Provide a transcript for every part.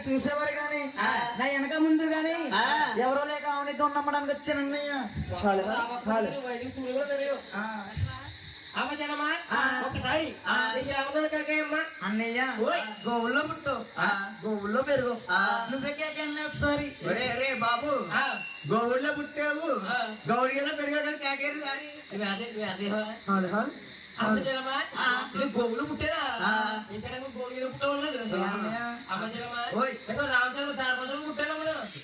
చూసేవారు గాని నా వెనక ముందు గాని ఎవరో లేక అవనితో నమ్మడానికి వచ్చాను అన్నయ్య. ఒకసారి అన్నయ్య గోవుల్లో పుట్టు గోవుల్లో పెరుగు నువ్వే ఒకసారి రే బాబు గోవుల్లో పుట్టావు గౌరీలో పెరిగావు కేకేరు గోవులు పుట్టారా ఇక్కడ గోవులు పుట్టలేదు రామచంద్ర ధర్మశులు పుట్టాను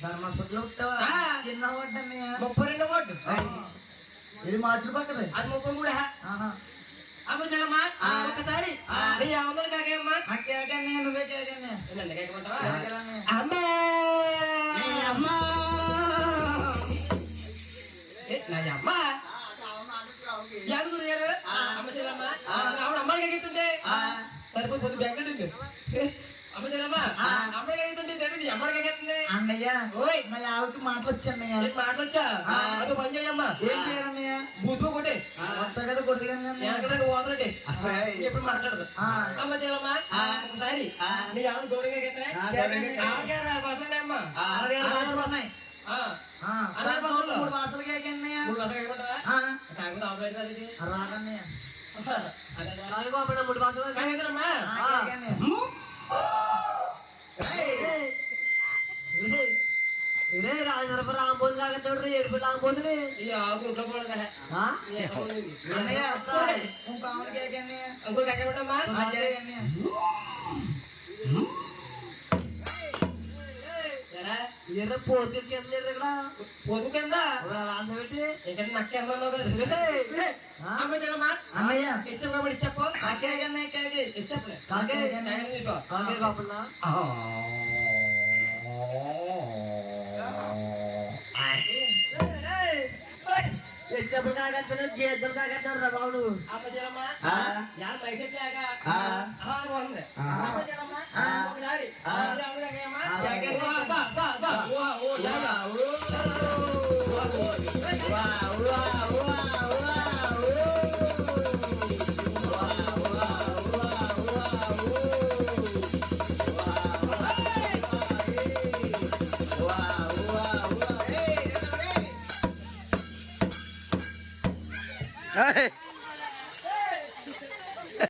ధర్మస్పతిలో పుట్టావా కింద ఓటు అన్నయ్య 32 ఓటు ఇది మార్చులు పక్కది అది 33 అమ్మ చెల్లమ్మా ఒకసారి నీ అమ్మలు కాకేమ్మా కేకన్నయ్య నువ్వే కేకన్నయ్య కేకమంటావా అమ్మా అమ్మా నా అమ్మ యాడుగురు యారు అమ్మ చెల్లమ్మా రావణ అమ్మకి ఎగుతుంటే సరిపోతుంది బెంగళూరు అమ్మ చెల్లమ్మా అమ్మకి ఎగుతుంటే తెలియదు అమ్మకి ఎగుతుంది అన్నయ్య ఓయ్ మా ఆవిడకి మాటలు వచ్చాన్నయ్య మాటలు వచ్చా అది పని చేయమ్మా ఏం చేయాలన్నయ్య బూతు కొట్టే వస్తా కదా కొడుతుంది ఓదరండి ఎప్పుడు మాట్లాడదు అమ్మ చెల్లమ్మా ఒకసారి నీ ఆవిడ గౌరవంగా ఎగుతున్నాయి అమ్మా 3 మాసాలు కేకన్నయ్య రాదన్నయ్య రాంబోదు లాగా ఎరుపు రాంబోతుని పోతు కింద ఇక్కడ పొదుపు కింద పెట్టి ఇక్కడ నక్కేమన్నావు కదా అన్నయ్య ఇచ్చబడి చెప్పు ఇచ్చప్పలే కాకే కాకుండా ఎచ్చప్పుడు కాకెత్తున్నాడు గేదెలు కాకెత్తాడు రా బాబు ఒకసారి Hey!